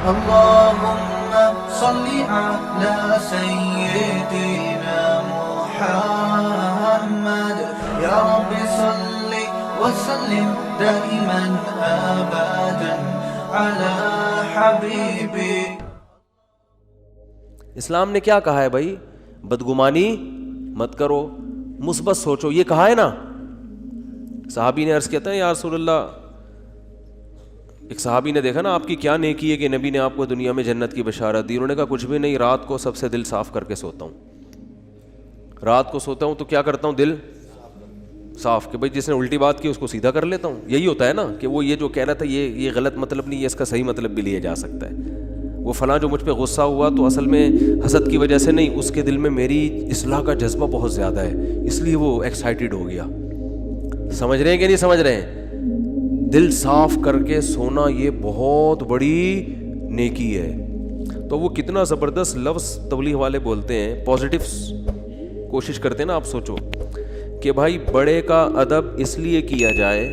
اللهم صل على سيدنا محمد يا رب صل وسلم دائما ابدا على حبيبي. اسلام نے کیا کہا ہے بھائی؟ بدگمانی مت کرو، مثبت سوچو، یہ کہا ہے نا. صحابی نے عرض کیا تھا یا رسول اللہ، ایک صحابی نے دیکھا نا آپ کی کیا نیکی ہے کہ نبی نے آپ کو دنیا میں جنت کی بشارت دی. انہوں نے کہا کچھ بھی نہیں، رات کو سب سے دل صاف کر کے سوتا ہوں. رات کو سوتا ہوں تو کیا کرتا ہوں؟ دل صاف. کہ بھائی جس نے الٹی بات کی اس کو سیدھا کر لیتا ہوں. یہی ہوتا ہے نا کہ وہ یہ جو کہہ رہا تھا یہ غلط مطلب نہیں ہے، اس کا صحیح مطلب بھی لیا جا سکتا ہے. وہ فلاں جو مجھ پہ غصہ ہوا تو اصل میں حسد کی وجہ سے نہیں، اس کے دل میں میری اصلاح کا جذبہ بہت زیادہ ہے، اس لیے وہ ایکسائٹیڈ ہو گیا. سمجھ رہے ہیں کہ نہیں سمجھ رہے ہیں؟ دل صاف کر کے سونا یہ بہت بڑی نیکی ہے. تو وہ کتنا زبردست لفظ تبلیغ والے بولتے ہیں، پازیٹیو کوشش کرتے ہیں نا. آپ سوچو کہ بھائی بڑے کا ادب اس لیے کیا جائے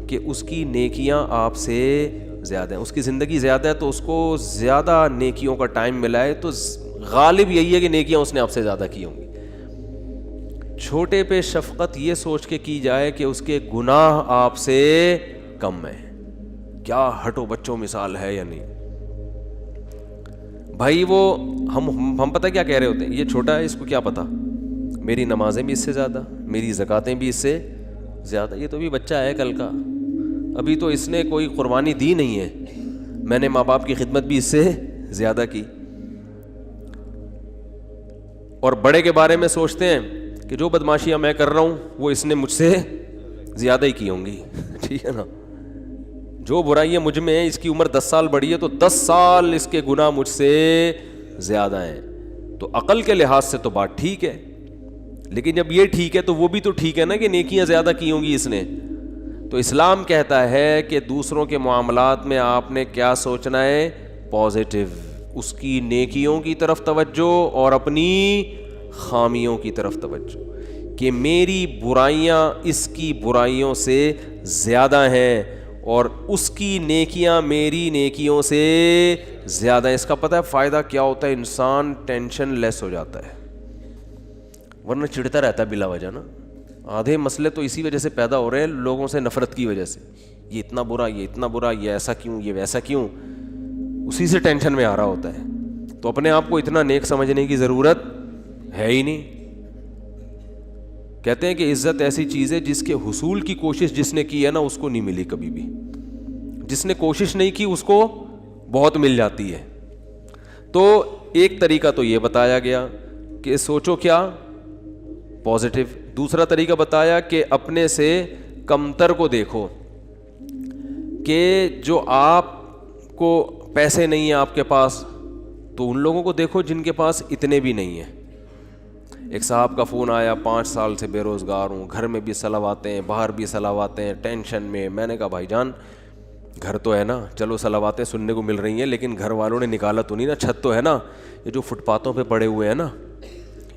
کہ اس کی نیکیاں آپ سے زیادہ ہیں، اس کی زندگی زیادہ ہے تو اس کو زیادہ نیکیوں کا ٹائم ملا ہے، تو غالب یہی ہے کہ نیکیاں اس نے آپ سے زیادہ کی ہوں گی. چھوٹے پہ شفقت یہ سوچ کے کی جائے کہ اس کے گناہ آپ سے کم ہیں. کیا ہٹو بچوں مثال ہے یا نہیں بھائی؟ وہ ہم پتہ کیا کہہ رہے ہوتے ہیں، یہ چھوٹا ہے، اس کو کیا پتہ، میری نمازیں بھی اس سے زیادہ، میری زکاتیں بھی اس سے زیادہ. یہ تو بھی بچہ ہے کل کا، ابھی تو اس نے کوئی قربانی دی نہیں ہے، میں نے ماں باپ کی خدمت بھی اس سے زیادہ کی. اور بڑے کے بارے میں سوچتے ہیں کہ جو بدماشیاں میں کر رہا ہوں وہ اس نے مجھ سے زیادہ ہی کی ہوں گی. ٹھیک ہے نا؟ جو برائیاں مجھ میں ہیں، اس کی عمر 10 سال بڑی ہے تو 10 سال اس کے گناہ مجھ سے زیادہ ہیں. تو عقل کے لحاظ سے تو بات ٹھیک ہے، لیکن جب یہ ٹھیک ہے تو وہ بھی تو ٹھیک ہے نا کہ نیکیاں زیادہ کی ہوں گی اس نے. تو اسلام کہتا ہے کہ دوسروں کے معاملات میں آپ نے کیا سوچنا ہے؟ پازیٹیو، اس کی نیکیوں کی طرف توجہ اور اپنی خامیوں کی طرف توجہ، کہ میری برائیاں اس کی برائیوں سے زیادہ ہیں اور اس کی نیکیاں میری نیکیوں سے زیادہ ہیں. اس کا پتہ ہے فائدہ کیا ہوتا ہے؟ انسان ٹینشن لیس ہو جاتا ہے، ورنہ چڑھتا رہتا ہے بلا وجہ نا. آدھے مسئلے تو اسی وجہ سے پیدا ہو رہے ہیں، لوگوں سے نفرت کی وجہ سے. یہ اتنا برا، یہ اتنا برا، یہ ایسا کیوں، یہ ویسا کیوں، اسی سے ٹینشن میں آ رہا ہوتا ہے. تو اپنے آپ کو اتنا نیک سمجھنے کی ضرورت ہے ہی نہیں. کہتے ہیں کہ عزت ایسی چیز ہے جس کے حصول کی کوشش جس نے کی ہے نا اس کو نہیں ملی کبھی بھی، جس نے کوشش نہیں کی اس کو بہت مل جاتی ہے. تو ایک طریقہ تو یہ بتایا گیا کہ سوچو کیا؟ پازیٹیو. دوسرا طریقہ بتایا کہ اپنے سے کمتر کو دیکھو، کہ جو آپ کو پیسے نہیں ہیں آپ کے پاس تو ان لوگوں کو دیکھو جن کے پاس اتنے بھی نہیں ہیں. ایک صاحب کا فون آیا، 5 سال سے بے روزگار ہوں، گھر میں بھی صلواتیں ہیں، باہر بھی صلواتیں ہیں، ٹینشن میں. میں نے کہا بھائی جان گھر تو ہے نا، چلو صلواتیں سننے کو مل رہی ہیں لیکن گھر والوں نے نکالا تو نہیں نا، چھت تو ہے نا. یہ جو فٹ پاتھوں پہ پڑے ہوئے ہیں نا،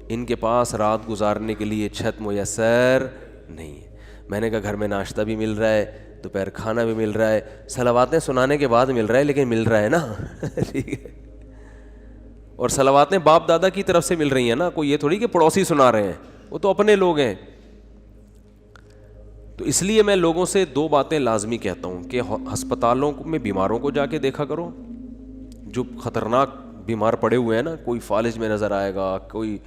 ان کے پاس رات گزارنے کے لیے چھت میسر نہیں ہے. میں نے کہا گھر میں ناشتہ بھی مل رہا ہے، دوپہر کھانا بھی مل رہا ہے، صلواتیں سنانے کے بعد مل رہا ہے لیکن مل رہا ہے نا. ٹھیک ہے. اور صلواتیں باپ دادا کی طرف سے مل رہی ہیں نا، کوئی یہ تھوڑی کہ پڑوسی سنا رہے ہیں، وہ تو اپنے لوگ ہیں. تو اس لیے میں لوگوں سے 2 باتیں لازمی کہتا ہوں کہ ہسپتالوں میں بیماروں کو جا کے دیکھا کرو، جو خطرناک بیمار پڑے ہوئے ہیں نا، کوئی فالج میں نظر آئے گا، کوئی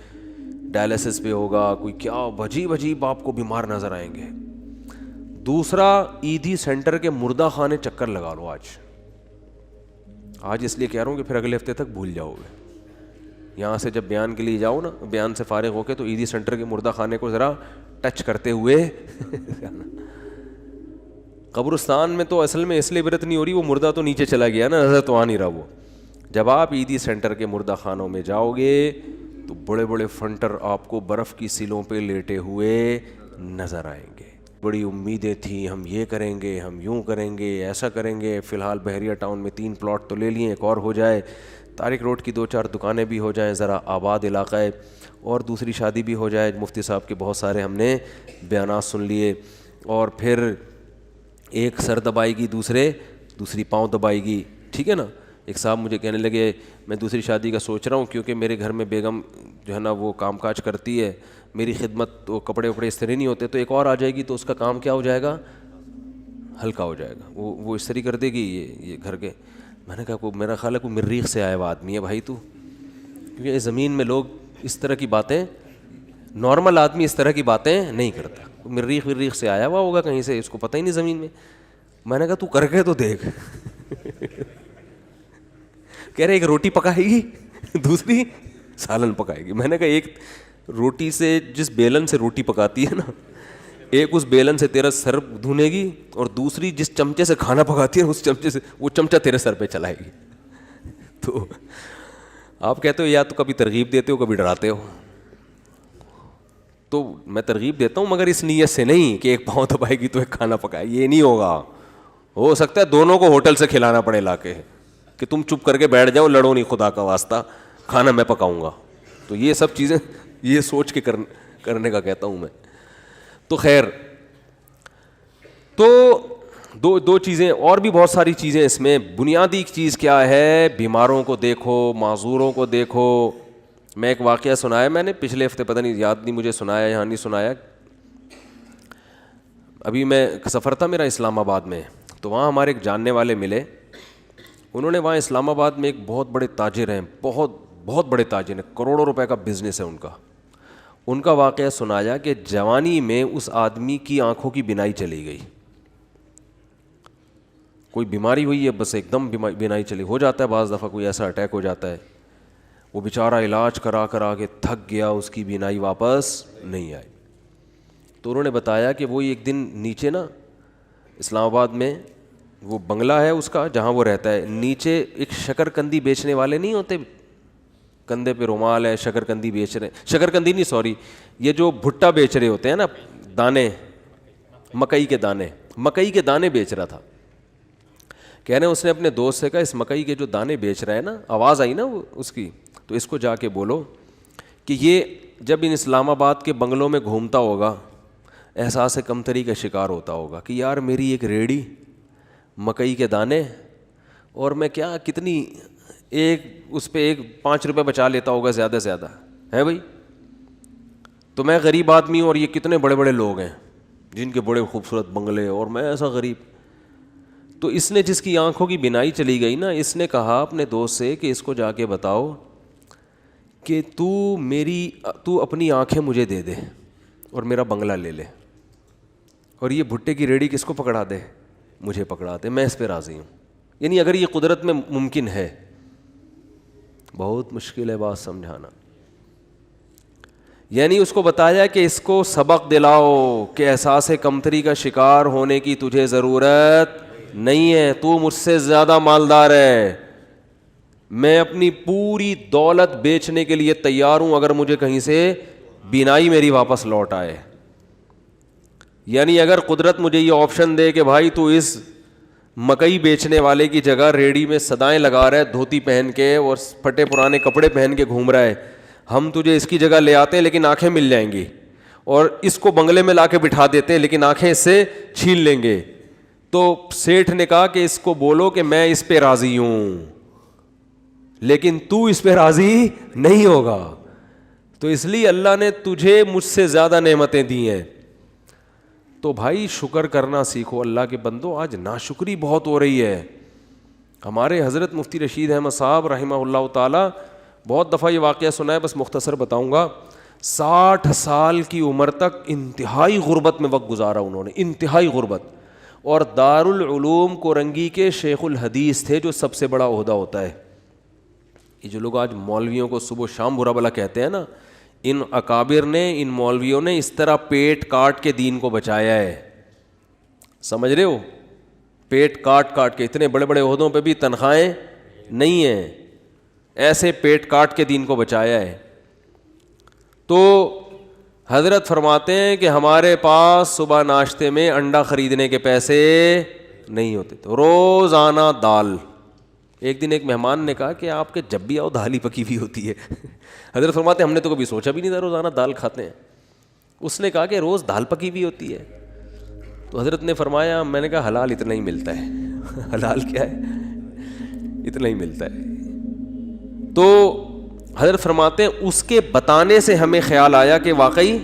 ڈائلسس پہ ہوگا، کوئی کیا عجیب عجیب آپ کو بیمار نظر آئیں گے. دوسرا ایدھی سینٹر کے مردہ خانے چکر لگا لو آج اس لیے کہہ رہا ہوں کہ پھر اگلے ہفتے تک بھول جاؤ گے. یہاں سے جب بیان کے لیے جاؤ نا، بیان سے فارغ ہو کے تو ایدھی سینٹر کے مردہ خانے کو ذرا ٹچ کرتے ہوئے قبرستان میں تو اصل میں اس لیے عبرت نہیں ہو رہی، وہ مردہ تو نیچے چلا گیا نا، نظر تو آ نہیں رہا. وہ جب آپ ایدھی سینٹر کے مردہ خانوں میں جاؤ گے تو بڑے بڑے فنٹر آپ کو برف کی سیلوں پہ لیٹے ہوئے نظر آئیں گے. بڑی امیدیں تھیں، ہم یہ کریں گے، ہم یوں کریں گے، ایسا کریں گے. فی الحال بحریہ ٹاؤن میں 3 پلاٹ تو لے لیے، ایک اور ہو جائے، طارق روڈ کی 2-4 دکانیں بھی ہو جائیں، ذرا آباد علاقہ ہے، اور دوسری شادی بھی ہو جائے. مفتی صاحب کے بہت سارے ہم نے بیانات سن لیے. اور پھر ایک سر دبائے گی، دوسری پاؤں دبائے گی، ٹھیک ہے نا. ایک صاحب مجھے کہنے لگے میں دوسری شادی کا سوچ رہا ہوں کیونکہ میرے گھر میں بیگم جو ہے نا وہ کام کاج کرتی ہے, میری خدمت تو کپڑے وپڑے استری نہیں ہوتے, تو ایک اور آ جائے گی تو اس کا کام کیا ہو جائے گا, ہلکا ہو جائے گا, وہ استری کر دے گی یہ گھر کے. میں نے کہا میرا خیال ہے کوئی مریخ سے آیا ہوا آدمی ہے بھائی تو, کیونکہ اس زمین میں لوگ اس طرح کی باتیں, نارمل آدمی اس طرح کی باتیں نہیں کرتا, مریخ سے آیا ہوا ہوگا کہیں سے, اس کو پتہ ہی نہیں زمین میں. میں نے کہا تو کر کے تو دیکھ. کہہ رہے ایک روٹی پکائے گی, دوسری سالن پکائے گی. میں نے کہا ایک روٹی سے, جس بیلن سے روٹی پکاتی ہے نا, ایک اس بیلن سے تیرا سر دھونے گی, اور دوسری جس چمچے سے کھانا پکاتی ہے اس چمچے سے وہ چمچہ تیرے سر پہ چلائے گی. تو آپ کہتے ہو یا تو کبھی ترغیب دیتے ہو کبھی ڈراتے ہو. تو میں ترغیب دیتا ہوں مگر اس نیت سے نہیں کہ ایک پاؤں دبائے گی تو ایک کھانا پکائے, یہ نہیں ہوگا. ہو سکتا ہے دونوں کو ہوٹل سے کھلانا پڑے لا کے, کہ تم چپ کر کے بیٹھ جاؤ, لڑو نہیں خدا کا واسطہ, کھانا میں پکاؤں گا. تو یہ سب چیزیں یہ سوچ کے کرنے کا کہتا ہوں میں. تو خیر, تو دو چیزیں اور بھی بہت ساری چیزیں اس میں. بنیادی چیز کیا ہے, بیماروں کو دیکھو, معذوروں کو دیکھو. میں ایک واقعہ سنایا میں نے پچھلے ہفتے, پتہ نہیں یاد نہیں مجھے سنایا یا نہیں سنایا. ابھی میں سفر تھا میرا اسلام آباد میں, تو وہاں ہمارے ایک جاننے والے ملے. انہوں نے وہاں اسلام آباد میں ایک بہت بڑے تاجر ہیں, بہت بڑے تاجر ہیں, کروڑوں روپے کا بزنس ہے ان کا واقعہ سنایا کہ جوانی میں اس آدمی کی آنکھوں کی بینائی چلی گئی. کوئی بیماری ہوئی ہے, بس ایک دم بینائی چلی. ہو جاتا ہے بعض دفعہ کوئی ایسا اٹیک ہو جاتا ہے, وہ بیچارہ علاج کرا کے تھک گیا, اس کی بینائی واپس نہیں آئی. تو انہوں نے بتایا کہ وہ ایک دن نیچے نا اسلام آباد میں وہ بنگلہ ہے اس کا جہاں وہ رہتا ہے, نیچے ایک شکر کندی بیچنے والے نہیں ہوتے, کندھے پہ رومال ہے, شکر کندی بیچ رہے ہیں, شکر کندی نہیں سوری, یہ جو بھٹا بیچ رہے ہوتے ہیں نا, دانے, مکئی کے دانے بیچ رہا تھا. کہہ رہے ہیں اس نے اپنے دوست سے کہا اس مکئی کے جو دانے بیچ رہا ہے نا, آواز آئی نا اس کی, تو اس کو جا کے بولو کہ یہ جب ان اسلام آباد کے بنگلوں میں گھومتا ہوگا احساس کمتری کا شکار ہوتا ہوگا کہ یار میری ایک ریڑھی, مکئی کے دانے, اور میں کیا کتنی ایک اس پہ 5 روپے بچا لیتا ہوگا زیادہ سے زیادہ ہے بھائی. تو میں غریب آدمی ہوں اور یہ کتنے بڑے بڑے لوگ ہیں جن کے بڑے خوبصورت بنگلے, اور میں ایسا غریب. تو اس نے جس کی آنکھوں کی بینائی چلی گئی نا, اس نے کہا اپنے دوست سے کہ اس کو جا کے بتاؤ کہ تو اپنی آنکھیں مجھے دے دے اور میرا بنگلہ لے لے, اور یہ بھٹے کی ریڑھی کس کو پکڑا دے, مجھے پکڑا دے, میں اس پہ راضی ہوں. یعنی اگر یہ قدرت میں ممکن ہے, بہت مشکل ہے بات سمجھانا. یعنی اس کو بتایا کہ اس کو سبق دلاؤ کہ احساس کمتری کا شکار ہونے کی تجھے ضرورت نہیں ہے, تو مجھ سے زیادہ مالدار ہے, میں اپنی پوری دولت بیچنے کے لیے تیار ہوں اگر مجھے کہیں سے بینائی میری واپس لوٹ آئے. یعنی اگر قدرت مجھے یہ آپشن دے کہ بھائی تو اس مکئی بیچنے والے کی جگہ ریڑھی میں صدائیں لگا رہا ہے دھوتی پہن کے اور پھٹے پرانے کپڑے پہن کے گھوم رہا ہے, ہم تجھے اس کی جگہ لے آتے ہیں لیکن آنکھیں مل جائیں گی, اور اس کو بنگلے میں لا کے بٹھا دیتے ہیں لیکن آنکھیں اس سے چھین لیں گے. تو سیٹھ نے کہا کہ اس کو بولو کہ میں اس پہ راضی ہوں لیکن تو اس پہ راضی نہیں ہوگا, تو اس لیے اللہ نے تجھے مجھ سے زیادہ نعمتیں دی ہیں. تو بھائی شکر کرنا سیکھو اللہ کے بندو. آج ناشکری بہت ہو رہی ہے. ہمارے حضرت مفتی رشید احمد صاحب رحمہ اللہ تعالی, بہت دفعہ یہ واقعہ سنا ہے, بس مختصر بتاؤں گا. 60 سال کی عمر تک انتہائی غربت میں وقت گزارا انہوں نے, انتہائی غربت, اور دارالعلوم کورنگی کے شیخ الحدیث تھے, جو سب سے بڑا عہدہ ہوتا ہے. یہ جو لوگ آج مولویوں کو صبح و شام برا بلا کہتے ہیں نا, ان اکابر نے, ان مولویوں نے اس طرح پیٹ کاٹ کے دین کو بچایا ہے. سمجھ رہے ہو, پیٹ کاٹ کے, اتنے بڑے بڑے عہدوں پہ بھی تنخواہیں نہیں ہیں, ایسے پیٹ کاٹ کے دین کو بچایا ہے. تو حضرت فرماتے ہیں کہ ہمارے پاس صبح ناشتے میں انڈا خریدنے کے پیسے نہیں ہوتے, تو روزانہ دال. ایک دن ایک مہمان نے کہا کہ آپ کے جب بھی آؤ دال ہی پکی ہوئی ہوتی ہے. حضرت فرماتے ہیں ہم نے تو کبھی سوچا بھی نہیں تھا روزانہ دال کھاتے ہیں. اس نے کہا کہ روز دال پکی ہوئی ہوتی ہے. تو حضرت نے فرمایا, میں نے کہا حلال اتنا ہی ملتا ہے. حلال کیا ہے, اتنا ہی ملتا ہے. تو حضرت فرماتے ہیں اس کے بتانے سے ہمیں خیال آیا کہ واقعی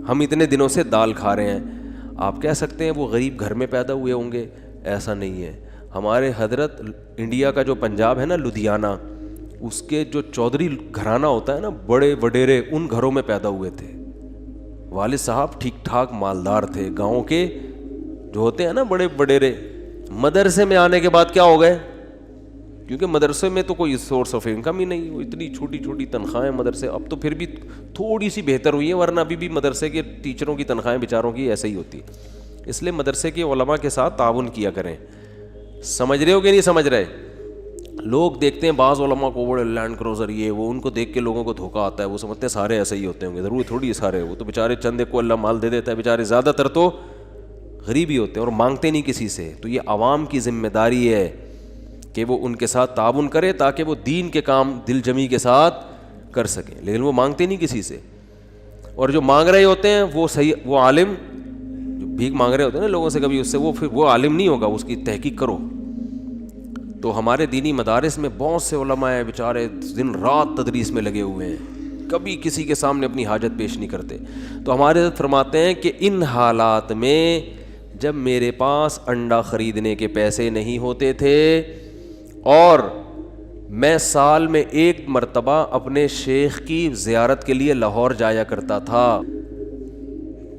ہم اتنے دنوں سے دال کھا رہے ہیں. آپ کہہ سکتے ہیں وہ غریب گھر میں پیدا ہوئے ہوں گے, ایسا نہیں ہے. ہمارے حضرت انڈیا کا جو پنجاب ہے نا, لدھیانہ, اس کے جو چودھری گھرانہ ہوتا ہے نا, بڑے وڈیرے, ان گھروں میں پیدا ہوئے تھے. والد صاحب ٹھیک ٹھاک مالدار تھے. گاؤں کے جو ہوتے ہیں نا بڑے وڈیرے, مدرسے میں آنے کے بعد کیا ہو گئے, کیونکہ مدرسے میں تو کوئی سورس آف انکم ہی نہیں, وہ اتنی چھوٹی چھوٹی تنخواہیں مدرسے. اب تو پھر بھی تھوڑی سی بہتر ہوئی ہے, ورنہ ابھی بھی مدرسے کے ٹیچروں کی تنخواہیں بیچاروں کی ایسے ہی ہوتی. اس لیے مدرسے کے علماء کے ساتھ تعاون کیا کریں. سمجھ رہے ہو کہ نہیں سمجھ رہے؟ لوگ دیکھتے ہیں بعض علماء کو بڑے لینڈ کروزر یہ وہ, ان کو دیکھ کے لوگوں کو دھوکہ آتا ہے. وہ سمجھتے ہیں سارے ایسے ہی ہوتے ہوں گے. ضرور تھوڑی سارے, وہ تو بیچارے چند ایک کو اللہ مال دے دیتا ہے, بیچارے زیادہ تر تو غریب ہی ہوتے ہیں اور مانگتے نہیں کسی سے. تو یہ عوام کی ذمہ داری ہے کہ وہ ان کے ساتھ تعاون کرے تاکہ وہ دین کے کام دل جمی کے ساتھ کر سکیں. لیکن وہ مانگتے نہیں کسی سے. اور جو مانگ رہے ہوتے ہیں وہ صحیح, وہ عالم جو بھیک مانگ رہے ہوتے ہیں نا لوگوں سے کبھی, اس سے وہ پھر وہ عالم نہیں ہوگا, اس کی تحقیق کرو. تو ہمارے دینی مدارس میں بہت سے علماء ہیں بیچارے دن رات تدریس میں لگے ہوئے ہیں, کبھی کسی کے سامنے اپنی حاجت پیش نہیں کرتے. تو ہمارے حضرت فرماتے ہیں کہ ان حالات میں جب میرے پاس انڈا خریدنے کے پیسے نہیں ہوتے تھے اور میں سال میں ایک مرتبہ اپنے شیخ کی زیارت کے لیے لاہور جایا کرتا تھا,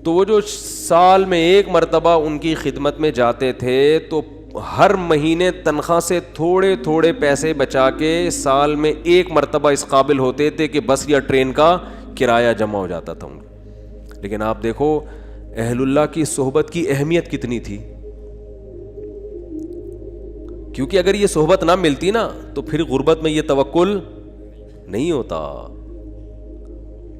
تو وہ جو سال میں ایک مرتبہ ان کی خدمت میں جاتے تھے تو ہر مہینے تنخواہ سے تھوڑے تھوڑے پیسے بچا کے سال میں ایک مرتبہ اس قابل ہوتے تھے کہ بس یا ٹرین کا کرایہ جمع ہو جاتا تھا ان. لیکن آپ دیکھو اہل اللہ کی صحبت کی اہمیت کتنی تھی, کیونکہ اگر یہ صحبت نہ ملتی نا تو پھر غربت میں یہ توکل نہیں ہوتا.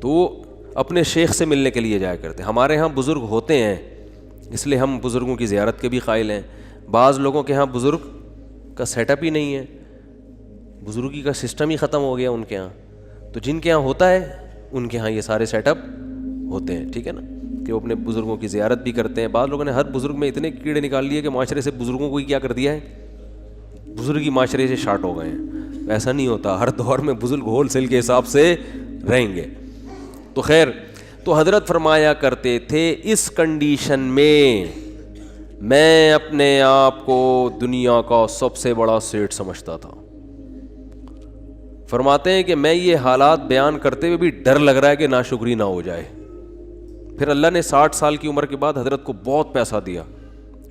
تو اپنے شیخ سے ملنے کے لیے جایا کرتے. ہمارے ہاں بزرگ ہوتے ہیں اس لیے ہم بزرگوں کی زیارت کے بھی قائل ہیں. بعض لوگوں کے ہاں بزرگ کا سیٹ اپ ہی نہیں ہے, بزرگی کا سسٹم ہی ختم ہو گیا ان کے ہاں. تو جن کے ہاں ہوتا ہے ان کے ہاں یہ سارے سیٹ اپ ہوتے ہیں, ٹھیک ہے نا, کہ وہ اپنے بزرگوں کی زیارت بھی کرتے ہیں. بعض لوگوں نے ہر بزرگ میں اتنے کیڑے نکال لیے کہ معاشرے سے بزرگوں کو ہی کیا کر دیا ہے, بزرگی معاشرے سے شارٹ ہو گئے ہیں. ایسا نہیں ہوتا, ہر دور میں بزرگ ہول سیل کے حساب سے رہیں گے. تو خیر, تو حضرت فرمایا کرتے تھے اس کنڈیشن میں اپنے آپ کو دنیا کا سب سے بڑا سیٹ سمجھتا تھا. فرماتے ہیں کہ میں یہ حالات بیان کرتے ہوئے بھی ڈر لگ رہا ہے کہ ناشکری نہ ہو جائے. پھر اللہ نے 60 سال کی عمر کے بعد حضرت کو بہت پیسہ دیا,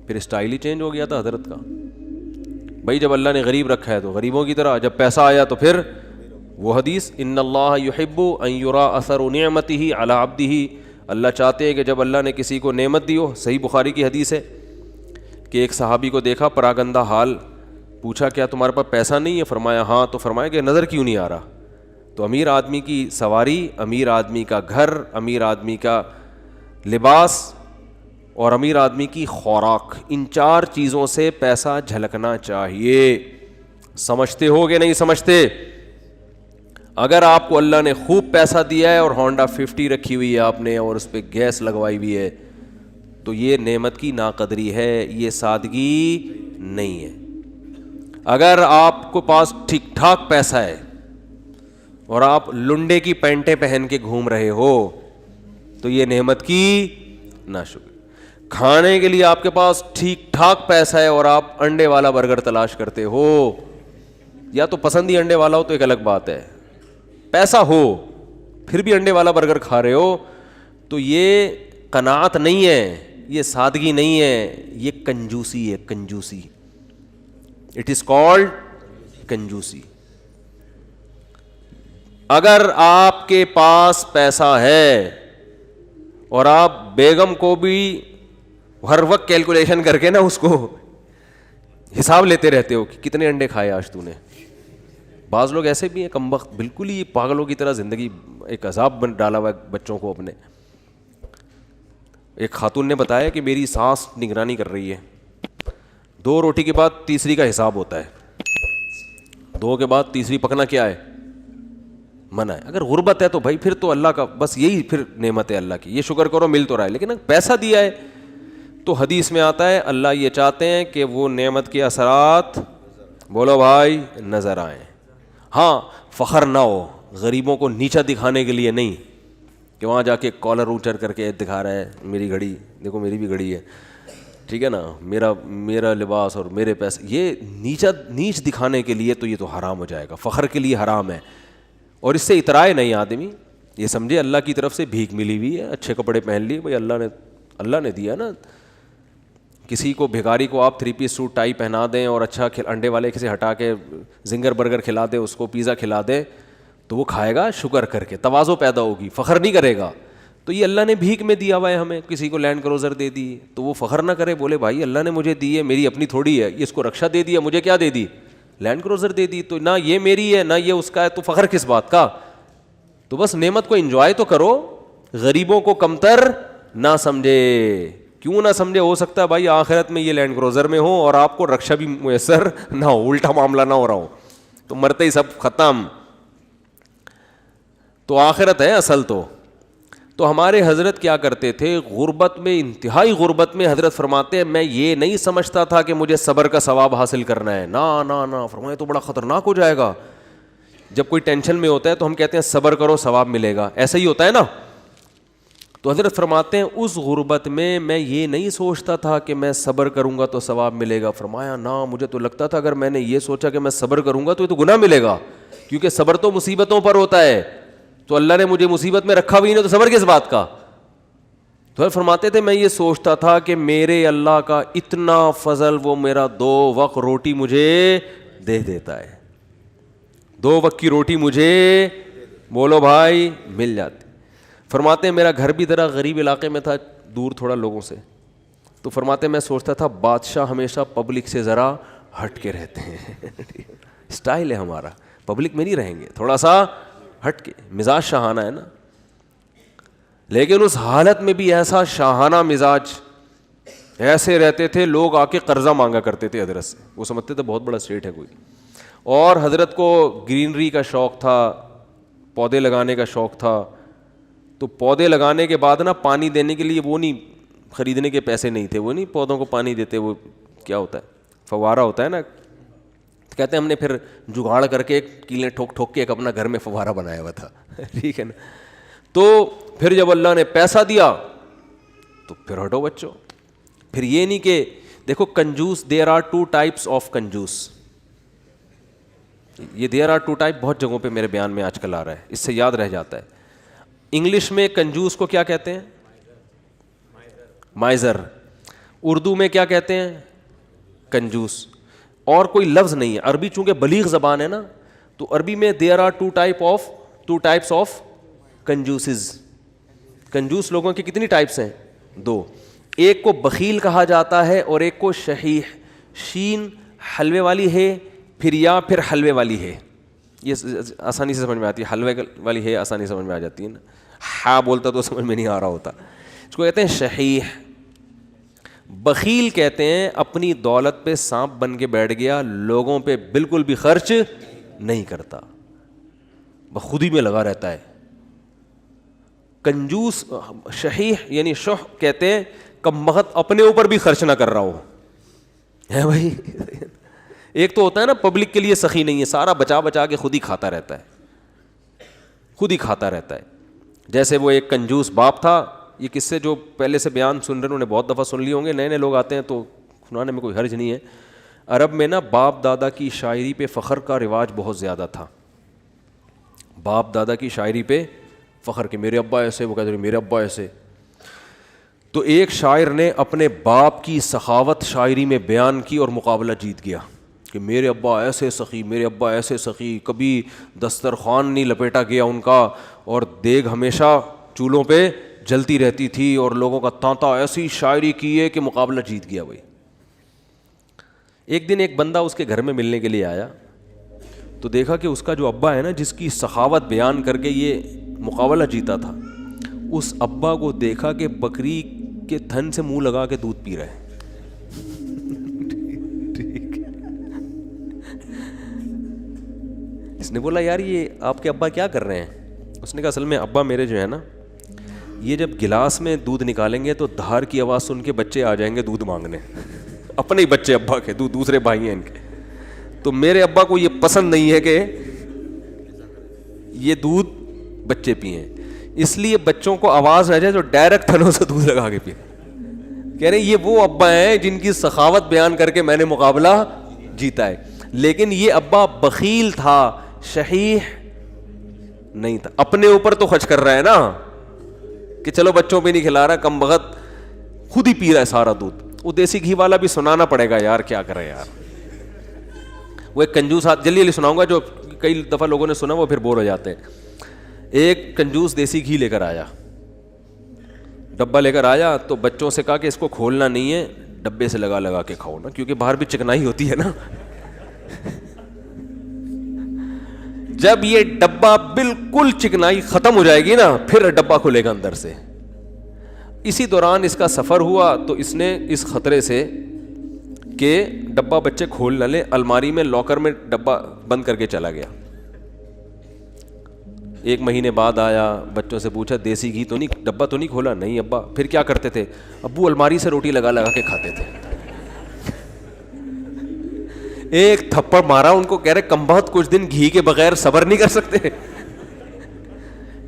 پھر اسٹائل ہی چینج ہو گیا تھا حضرت کا. بھائی جب اللہ نے غریب رکھا ہے تو غریبوں کی طرح, جب پیسہ آیا تو پھر وہ حدیث ان اللہ یحب ان یرا اثر نعمتہ علی عبدہ, اللہ چاہتے ہیں کہ جب اللہ نے کسی کو نعمت دی ہو. صحیح بخاری کی حدیث ہے کہ ایک صحابی کو دیکھا پراگندہ حال, پوچھا کیا تمہارے پاس پیسہ نہیں ہے؟ فرمایا ہاں. تو فرمایا کہ نظر کیوں نہیں آ رہا؟ تو امیر آدمی کی سواری, امیر آدمی کا گھر, امیر آدمی کا لباس اور امیر آدمی کی خوراک, ان 4 چیزوں سے پیسہ جھلکنا چاہیے. سمجھتے ہو کہ نہیں سمجھتے؟ اگر آپ کو اللہ نے خوب پیسہ دیا ہے اور ہونڈا 50 رکھی ہوئی ہے آپ نے اور اس پہ گیس لگوائی ہوئی ہے, تو یہ نعمت کی ناقدری ہے, یہ سادگی نہیں ہے. اگر آپ کو پاس ٹھیک ٹھاک پیسہ ہے اور آپ لنڈے کی پینٹیں پہن کے گھوم رہے ہو تو یہ نعمت کی ناشکری. کھانے کے لیے آپ کے پاس ٹھیک ٹھاک پیسہ ہے اور آپ انڈے والا برگر تلاش کرتے ہو, یا تو پسند ہی انڈے والا ہو تو ایک الگ بات ہے, پیسہ ہو پھر بھی انڈے والا برگر کھا رہے ہو, تو یہ قناعت نہیں ہے, یہ سادگی نہیں ہے, یہ کنجوسی ہے. کنجوسی, اٹ از کالڈ کنجوسی. اگر آپ کے پاس پیسہ ہے اور آپ بیگم کو بھی ہر وقت کیلکولیشن کر کے نا اس کو حساب لیتے رہتے ہو کہ کتنے انڈے کھائے آج تو نے. بعض لوگ ایسے بھی ہیں کمبخت, بالکل ہی پاگلوں کی طرح زندگی ایک عذاب بن ڈالا ہوا ہے بچوں کو اپنے. ایک خاتون نے بتایا کہ میری ساس نگرانی کر رہی ہے, 2 روٹی کے بعد تیسری کا حساب ہوتا ہے, 2 کے بعد تیسری پکنا کیا ہے؟ منع ہے. اگر غربت ہے تو بھائی پھر تو اللہ کا بس یہی پھر نعمت ہے اللہ کی, یہ شکر کرو مل تو رہا ہے. لیکن اگر پیسہ دیا ہے تو حدیث میں آتا ہے اللہ یہ چاہتے ہیں کہ وہ نعمت کے اثرات بولو بھائی نظر آئیں. ہاں فخر نہ ہو, غریبوں کو نیچا دکھانے کے لیے نہیں کہ وہاں جا کے کالر اونچر کر کے دکھا رہا ہے میری گھڑی دیکھو, میری بھی گھڑی ہے, ٹھیک ہے نا, میرا لباس اور میرے پیسے, یہ نیچ دکھانے کے لیے تو یہ تو حرام ہو جائے گا, فخر کے لیے حرام ہے. اور اس سے اترائے نہیں آدمی, یہ سمجھے اللہ کی طرف سے بھیک ملی ہوئی ہے, اچھے کپڑے پہن لیے بھائی اللہ نے دیا نا. کسی کو بھیکاری کو آپ 3 پیس سوٹ ٹائی پہنا دیں اور اچھا انڈے والے کسی ہٹا کے زنگر برگر کھلا دیں, اس کو پیزا کھلا دیں, تو وہ کھائے گا شکر کر کے, تواضع پیدا ہوگی, فخر نہیں کرے گا. تو یہ اللہ نے بھیک میں دیا ہوا ہے ہمیں, کسی کو لینڈ کروزر دے دی تو وہ فخر نہ کرے, بولے بھائی اللہ نے مجھے دی ہے, میری اپنی تھوڑی ہے, یہ اس کو رکشا دے دیا, مجھے کیا دے دی, لینڈ کروزر دے دی, تو نہ یہ میری ہے نہ یہ اس کا ہے, تو فخر کس بات کا. تو بس نعمت کو انجوائے تو کرو, غریبوں کو کمتر نہ سمجھے. کیوں نہ سمجھے, ہو سکتا ہے بھائی آخرت میں یہ لینڈ کروزر میں ہو اور آپ کو رکشا بھی میسر نہ ہو, الٹا معاملہ نہ ہو رہا ہو, تو مرتے ہی سب ختم. تو آخرت ہے اصل. تو ہمارے حضرت کیا کرتے تھے, غربت میں, انتہائی غربت میں, حضرت فرماتے ہیں میں یہ نہیں سمجھتا تھا کہ مجھے صبر کا ثواب حاصل کرنا ہے, نہ فرمائے تو بڑا خطرناک ہو جائے گا. جب کوئی ٹینشن میں ہوتا ہے تو ہم کہتے ہیں صبر کرو ثواب ملے گا, ایسا ہی ہوتا ہے نا. تو حضرت فرماتے ہیں اس غربت میں یہ نہیں سوچتا تھا کہ میں صبر کروں گا تو ثواب ملے گا. فرمایا نہ, مجھے تو لگتا تھا اگر میں نے یہ سوچا کہ میں صبر کروں گا تو یہ تو گناہ ملے گا, کیونکہ صبر تو مصیبتوں پر ہوتا ہے, تو اللہ نے مجھے مصیبت میں رکھا بھی نہیں تو صبر کس بات کا. تو فرماتے تھے میں یہ سوچتا تھا کہ میرے اللہ کا اتنا فضل, وہ میرا 2 وقت روٹی مجھے دے دیتا ہے, 2 وقت کی روٹی مجھے, بولو بھائی, مل جاتی. فرماتے ہیں میرا گھر بھی ذرا غریب علاقے میں تھا, دور تھوڑا لوگوں سے, تو فرماتے ہیں میں سوچتا تھا بادشاہ ہمیشہ پبلک سے ذرا ہٹ کے رہتے ہیں, اسٹائل ہے ہمارا, پبلک میں نہیں رہیں گے, تھوڑا سا ہٹ کے, مزاج شاہانہ ہے نا. لیکن اس حالت میں بھی ایسا شاہانہ مزاج, ایسے رہتے تھے لوگ آ کے قرضہ مانگا کرتے تھے حضرت سے, وہ سمجھتے تھے بہت بڑا سیٹ ہے کوئی. اور حضرت کو گرینری کا شوق تھا, پودے لگانے کا شوق تھا, تو پودے لگانے کے بعد نا پانی دینے کے لیے وہ نہیں, خریدنے کے پیسے نہیں تھے, وہ نہیں پودوں کو پانی دیتے, وہ کیا ہوتا ہے, فوارہ ہوتا ہے نا, کہتے ہیں ہم نے پھر جگاڑ کر کے کیلیں ٹھوک کے ایک اپنا گھر میں فوارہ بنایا ہوا تھا, ٹھیک ہے نا. تو پھر جب اللہ نے پیسہ دیا تو پھر ہٹو بچوں. پھر یہ نہیں کہ دیکھو کنجوس, دیر آر 2 types آف کنجوس, یہ دیر آر 2 type بہت جگہوں پہ میرے بیان میں آج کل آ رہا ہے, اس سے یاد رہ جاتا ہے. انگلش میں کنجوس کو کیا کہتے ہیں, مائزر. اردو میں کیا کہتے ہیں, کنجوس. اور کوئی لفظ نہیں ہے, عربی چونکہ بلیغ زبان ہے نا, تو عربی میں دیر آر 2 types آف کنجوسز. کنجوس لوگوں کی کتنی ٹائپس ہیں, 2. ایک کو بخیل کہا جاتا ہے اور ایک کو شحیح, شین حلوے والی ہے, پھر حلوے والی ہے, یہ آسانی سے سمجھ میں آتی ہے, حلوے والی ہے آسانی سے سمجھ میں آ جاتی ہے نا, ہاں بولتا تو سمجھ میں نہیں آ رہا ہوتا. اس کو کہتے ہیں شحیح. بخیل کہتے ہیں اپنی دولت پہ سانپ بن کے بیٹھ گیا, لوگوں پہ بالکل بھی خرچ نہیں کرتا, خود ہی میں لگا رہتا ہے. کنجوس, شحیح یعنی شح کہتے ہیں کم بخت اپنے اوپر بھی خرچ نہ کر رہا ہو, ہے بھائی. ایک تو ہوتا ہے نا پبلک کے لیے سخی نہیں ہے, سارا بچا کے خود ہی کھاتا رہتا ہے, جیسے وہ ایک کنجوس باپ تھا. یہ قصے جو پہلے سے بیان سن رہے ہیں انہوں نے بہت دفعہ سن لیے ہوں گے, نئے لوگ آتے ہیں تو سنانے میں کوئی حرج نہیں ہے. عرب میں نا باپ دادا کی شاعری پہ فخر کا رواج بہت زیادہ تھا, باپ دادا کی شاعری پہ فخر کہ میرے ابا ایسے, وہ کہتے ہیں میرے ابا ایسے. تو ایک شاعر نے اپنے باپ کی سخاوت شاعری میں بیان کی اور مقابلہ جیت گیا کہ میرے ابا ایسے سخی, میرے ابا ایسے سخی, کبھی دسترخوان نہیں لپیٹا گیا ان کا, اور دیگ ہمیشہ چولہوں پہ جلتی رہتی تھی, اور لوگوں کا تانتا, ایسی شاعری کی ہے کہ مقابلہ جیت گیا بھائی. ایک دن ایک بندہ اس کے گھر میں ملنے کے لیے آیا, تو دیکھا کہ اس کا جو ابا ہے نا, جس کی سخاوت بیان کر کے یہ مقابلہ جیتا تھا, اس ابا کو دیکھا کہ بکری کے تھن سے منہ لگا کے دودھ پی رہا ہے. اس نے بولا یار یہ آپ کے ابا کیا کر رہے ہیں؟ اس نے کہا اصل میں ابا میرے جو ہے نا, یہ جب گلاس میں دودھ نکالیں گے تو دھار کی آواز سن کے بچے آ جائیں گے دودھ مانگنے, اپنے ہی بچے ابا کے, دوسرے بھائی ہیں ان کے, تو میرے ابا کو یہ پسند نہیں ہے کہ یہ دودھ بچے پئیں, اس لیے بچوں کو آواز نہ جائے تو ڈائریکٹ تھنوں سے دودھ لگا کے پئیں. کہہ رہے ہیں یہ وہ ابا ہیں جن کی سخاوت بیان کر کے میں نے مقابلہ جیتا ہے, لیکن یہ ابا بخیل تھا, شحیح نہیں تھا. اپنے اوپر تو خرچ کر رہا ہے نا کہ چلو بچوں پہ نہیں کھلا رہا, کم بخت خود ہی پی رہا ہے سارا دودھ. وہ دیسی گھی والا بھی سنانا پڑے گا یار, کیا کرے یار. وہ ایک کنجوس, جلدی جلدی سناؤں گا, جو کئی دفعہ لوگوں نے سنا وہ پھر بور ہو جاتے ہیں. ایک کنجوس دیسی گھی لے کر آیا, ڈبہ لے کر آیا, تو بچوں سے کہا کہ اس کو کھولنا نہیں ہے, ڈبے سے لگا لگا کے کھاؤ نا, کیونکہ باہر بھی چکنائی ہوتی ہے نا. جب یہ ڈبہ بالکل چکنائی ختم ہو جائے گی نا, پھر ڈبہ کھلے گا اندر سے. اسی دوران اس کا سفر ہوا تو اس نے اس خطرے سے کہ ڈبہ بچے کھول نہ لیں, الماری میں لاکر میں ڈبہ بند کر کے چلا گیا. 1 مہینے بعد آیا, بچوں سے پوچھا دیسی گھی تو نہیں, ڈبہ تو نہیں کھولا؟ نہیں ابا. پھر کیا کرتے تھے؟ ابو الماری سے روٹی لگا لگا کے کھاتے تھے. ایک تھپڑ مارا ان کو, کہہ رہے کم بہت کچھ دن گھی کے بغیر صبر نہیں کر سکتے.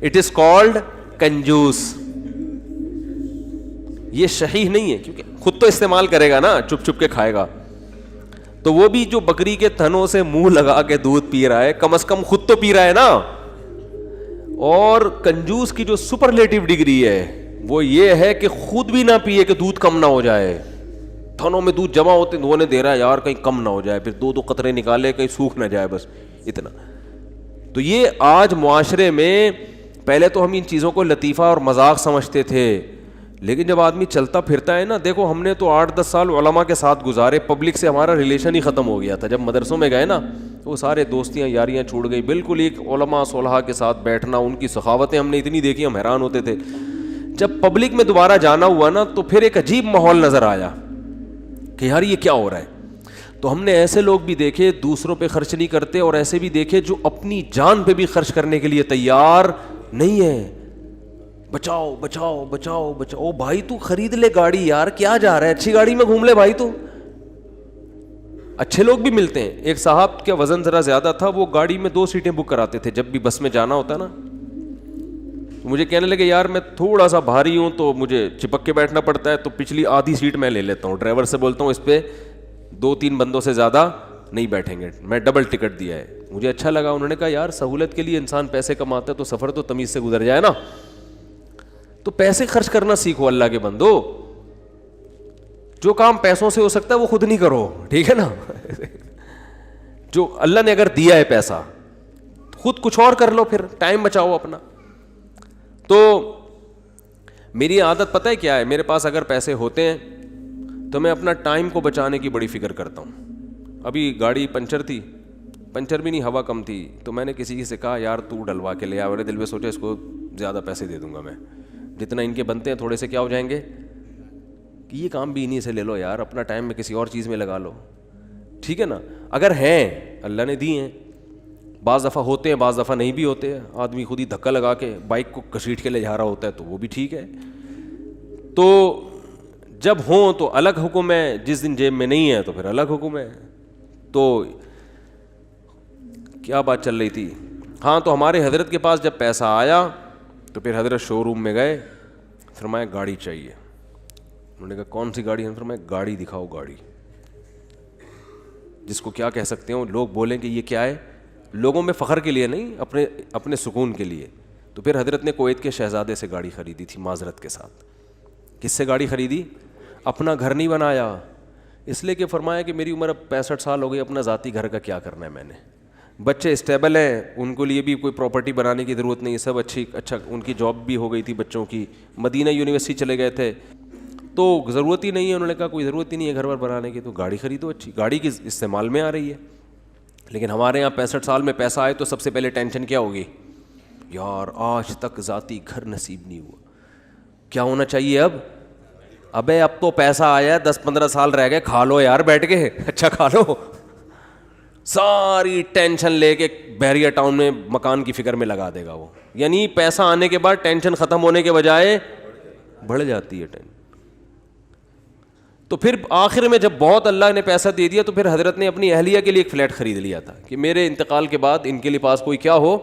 اٹ از کالڈ کنجوس. یہ صحیح نہیں ہے, کیونکہ خود تو استعمال کرے گا نا, چپ چپ کے کھائے گا. تو وہ بھی جو بکری کے تھنوں سے منہ لگا کے دودھ پی رہا ہے, کم از کم خود تو پی رہا ہے نا. اور کنجوس کی جو سپرلیٹو ڈگری ہے وہ یہ ہے کہ خود بھی نہ پیے کہ دودھ کم نہ ہو جائے. تھنوں میں دودھ جمع ہوتے ہیں, وہ نے دے رہا ہے یار کہیں کم نہ ہو جائے, پھر 2 قطرے نکالے کہیں سوکھ نہ جائے, بس اتنا. تو یہ آج معاشرے میں, پہلے تو ہم ان چیزوں کو لطیفہ اور مذاق سمجھتے تھے, لیکن جب آدمی چلتا پھرتا ہے نا, دیکھو ہم نے تو 8-10 سال علماء کے ساتھ گزارے, پبلک سے ہمارا ریلیشن ہی ختم ہو گیا تھا. جب مدرسوں میں گئے نا تو وہ سارے دوستیاں یاریاں چھوٹ گئی, بالکل ایک علماء صلحاء کے ساتھ بیٹھنا, ان کی سخاوتیں ہم نے اتنی دیکھی ہم حیران ہوتے تھے. جب پبلک میں دوبارہ جانا ہوا نا تو پھر ایک عجیب ماحول نظر آیا کہ یار یہ کیا ہو رہا ہے. تو ہم نے ایسے لوگ بھی دیکھے دوسروں پہ خرچ نہیں کرتے, اور ایسے بھی دیکھے جو اپنی جان پہ بھی خرچ کرنے کے لیے تیار نہیں ہے. بچاؤ بچاؤ بچاؤ بچاؤ. بھائی تو خرید لے گاڑی یار, کیا جا رہا ہے, اچھی گاڑی میں گھوم لے بھائی. تو اچھے لوگ بھی ملتے ہیں. ایک صاحب کا وزن ذرا زیادہ تھا, وہ گاڑی میں 2 سیٹیں بک کراتے تھے جب بھی بس میں جانا ہوتا نا. مجھے کہنے لگے یار میں تھوڑا سا بھاری ہوں تو مجھے چپک کے بیٹھنا پڑتا ہے, تو پچھلی آدھی سیٹ میں لے لیتا ہوں. ڈرائیور سے بولتا ہوں اس پہ 2-3 بندوں سے زیادہ نہیں بیٹھیں گے, میں ڈبل ٹکٹ دیا ہے. مجھے اچھا لگا. انہوں نے کہا یار سہولت کے لیے انسان پیسے کماتا ہے تو سفر تو تمیز سے گزر جائے نا. تو پیسے خرچ کرنا سیکھو اللہ کے بندو. جو کام پیسوں سے ہو سکتا ہے وہ خود نہیں کرو, ٹھیک ہے نا. جو اللہ نے اگر دیا ہے پیسہ, خود کچھ اور کر لو, پھر ٹائم بچاؤ اپنا. تو میری عادت پتہ ہے کیا ہے, میرے پاس اگر پیسے ہوتے ہیں تو میں اپنا ٹائم کو بچانے کی بڑی فکر کرتا ہوں. ابھی گاڑی پنچر تھی, پنچر بھی نہیں, ہوا کم تھی, تو میں نے کسی سے کہا یار تو ڈلوا کے لے آ. میرے دل میں سوچا اس کو زیادہ پیسے دے دوں گا میں, جتنا ان کے بنتے ہیں تھوڑے سے کیا ہو جائیں گے, کہ یہ کام بھی انہیں سے لے لو یار, اپنا ٹائم میں کسی اور چیز میں لگا لو, ٹھیک ہے نا. اگر ہیں اللہ نے دی ہیں, بعض دفعہ ہوتے ہیں بعض دفعہ نہیں بھی ہوتے ہیں. آدمی خود ہی دھکا لگا کے بائک کو گھسیٹ کے لے جا رہا ہوتا ہے تو وہ بھی ٹھیک ہے. تو جب ہوں تو الگ حکم ہے, جس دن جیب میں نہیں ہے تو پھر الگ حکم ہے. تو کیا بات چل رہی تھی, ہاں, تو ہمارے حضرت کے پاس جب پیسہ آیا تو پھر حضرت شو روم میں گئے, فرمایا گاڑی چاہیے. انہوں نے کہا کون سی گاڑی ہے؟ فرمایا گاڑی دکھاؤ, گاڑی جس کو کیا کہہ سکتے ہو, لوگ بولیں کہ یہ کیا ہے, لوگوں میں فخر کے لیے نہیں, اپنے سکون کے لیے. تو پھر حضرت نے کویت کے شہزادے سے گاڑی خریدی تھی معذرت کے ساتھ. کس سے گاڑی خریدی؟ اپنا گھر نہیں بنایا, اس لیے کہ فرمایا کہ میری عمر اب 65 سال ہو گئی, اپنا ذاتی گھر کا کیا کرنا ہے میں نے. بچے اسٹیبل ہیں, ان کو لیے بھی کوئی پراپرٹی بنانے کی ضرورت نہیں ہے, سب اچھا ان کی جاب بھی ہو گئی تھی بچوں کی, مدینہ یونیورسٹی چلے گئے تھے, تو ضرورت ہی نہیں ہے. انہوں نے کہا کوئی ضرورت ہی نہیں ہے گھر ور بنانے کی, تو گاڑی خریدو اچھی, گاڑی کی استعمال میں آ رہی ہے. لیکن ہمارے یہاں 65 سال میں پیسہ آئے تو سب سے پہلے ٹینشن کیا ہوگی, یار آج تک ذاتی گھر نصیب نہیں ہوا, کیا ہونا چاہیے اب؟ ابے اب تو پیسہ آیا, 10-15 سال رہ گئے, کھا لو یار بیٹھ کے, اچھا کھا لو. ساری ٹینشن لے کے بحریہ ٹاؤن میں مکان کی فکر میں لگا دے گا وہ. یعنی پیسہ آنے کے بعد ٹینشن ختم ہونے کے بجائے بڑھ جاتی ہے ٹینشن. تو پھر آخر میں جب بہت اللہ نے پیسہ دے دیا تو پھر حضرت نے اپنی اہلیہ کے لیے ایک فلیٹ خرید لیا تھا کہ میرے انتقال کے بعد ان کے لیے پاس کوئی کیا ہو